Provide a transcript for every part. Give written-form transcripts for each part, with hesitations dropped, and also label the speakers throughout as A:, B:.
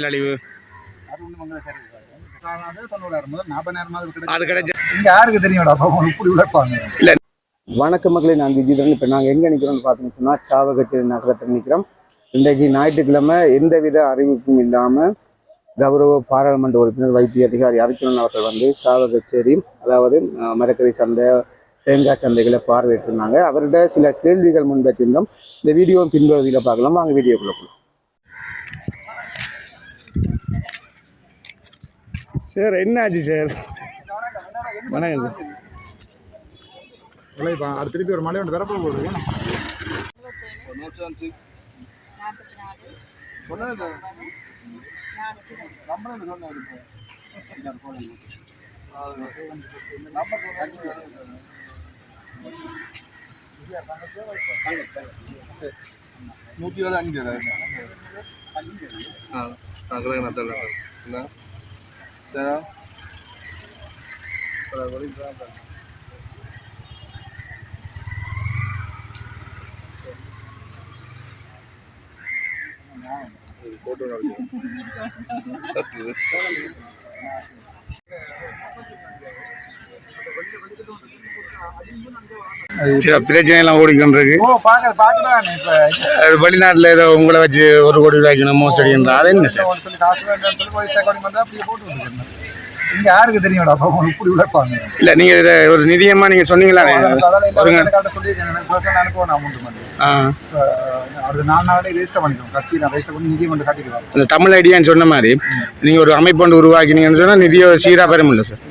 A: அழிவு
B: அது கிடைச்ச இங்க யாருக்கு தெரியும்டா இப்படி உழைப்பாங்க.
A: இல்ல
C: வணக்க மக்களே, நான் விஜயதரன். இப்போ நாங்கள் எங்கே நிற்கிறோம்னு பார்த்தீங்கன்னு சொன்னால் சாவகச்சேரி நகரத்தில் நிற்கிறோம். இன்றைக்கு ஞாயிற்றுக்கிழமை எந்தவித அறிவிப்பும் இல்லாமல் கௌரவ பாராளுமன்ற உறுப்பினர் வைத்திய அதிகாரி அரிக்கணன் அவர்கள் வந்து சாவகச்சேரி, அதாவது மரக்கறி சந்தை, தேங்காய் சந்தைகளை பார்வையிட்டிருந்தாங்க. அவர்கிட்ட சில கேள்விகள் முன்வச்சிருந்தோம். இந்த வீடியோ பின்பகுதியில் பார்க்கலாம். வாங்க வீடியோக்குள்ள போகலாம்.
A: சார் என்ன ஆச்சு சார்? வணக்கம் சார்.
B: அது திருப்பி ஒரு மலை ஒன்று வரப்போ போடுது. நூற்றி 5
A: பிரச்சனை எல்லாம் ஓடிக்கொண்டிருக்கு. வெளிநாட்டுல ஏதோ உங்களை வச்சு 1 கோடி ரூபாய்க்கு மோசடின்ற அது என்ன சார்?
B: இங்க யாருக்கு தெரியும்டா இப்படி உழைப்பாங்க.
A: இல்ல நீங்க இதை ஒரு நிதியமா நீங்க சொன்னீங்களா? அந்த தமிழ் ஐடியான்னு சொன்ன மாதிரி நீங்க ஒரு அமைப்பு ஒன்று உருவாக்கினீங்கன்னு சொன்னா நிதியோ சீரா பெற முடியல சார்.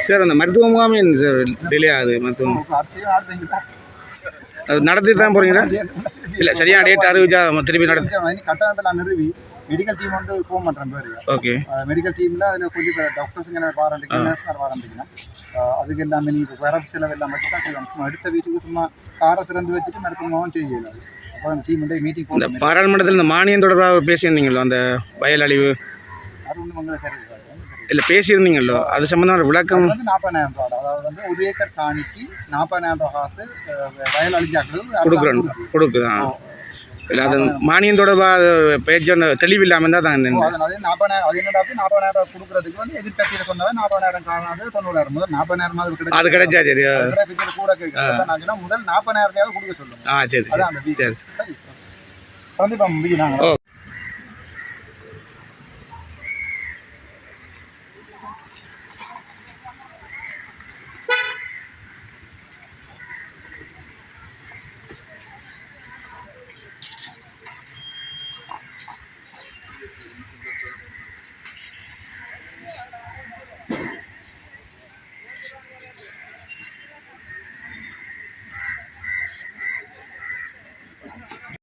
A: சார் அந்த மருத்துவ முகாமே சார் டிலே ஆகுது. மருத்துவம் அது நடத்தி தான் போறீங்களா? இல்ல சரியான டேட் அறிவிச்சா திருப்பி நடத்தி
B: கட்டணத்தில் நிறுவி மெடிக்கல் டீம் வந்து ஃபோன் பண்ணுறேன் பேர். ஓகே, மெடிக்கல் டீமில் அதில் கொஞ்சம் டாக்டர்ஸுங்க பாராட்டிக்கலாம், நர்ஸ்மார் பாராட்டிக்கலாம். அதுக்கு எல்லாமே நீங்கள் வேற செலவு எல்லாம் மட்டும் தான் செய்யலாம். சும்மா எடுத்த வீட்டுக்கு சும்மா காரை திறந்து வச்சுட்டு மருத்துவமாகவும் செய்யல. அப்போ அந்த டீம் வந்து மீட்டிங்
A: இந்த பாராளுமன்றத்தில் இந்த மானியம் தொடர்பாக பேசியிருந்தீங்களோ, அந்த வயல் அழிவு
B: அது ஒன்றும் மங்களை தெரியாது.
A: இல்லை பேசியிருந்தீங்களோ, அது சம்பந்தமான விளக்கம்
B: வந்து 40,000 ரூபா. அதாவது வந்து 1 ஏக்கர் காணிக்கு 40,000 ரூபா காசு வயல் அழிஞ்சாக்கிறது
A: கொடுக்குதான். இல்லை அது மானியம் தொடர்பாக பேச்சு தெளிவில்லாமல் தான் தான்
B: 40,000 அது என்னடா 40,000 கொடுக்குறதுக்கு வந்து எதிர்கட்சியில் சொன்னவன் 40,000 காரணம் 90,000 முதல் 40,000
A: அது கிடைச்சா சரியா
B: கூட கேட்குறேன். முதல் 40,000 கொடுக்க சொல்லுங்க.
A: சரி சரி
B: கண்டிப்பா முடியும்.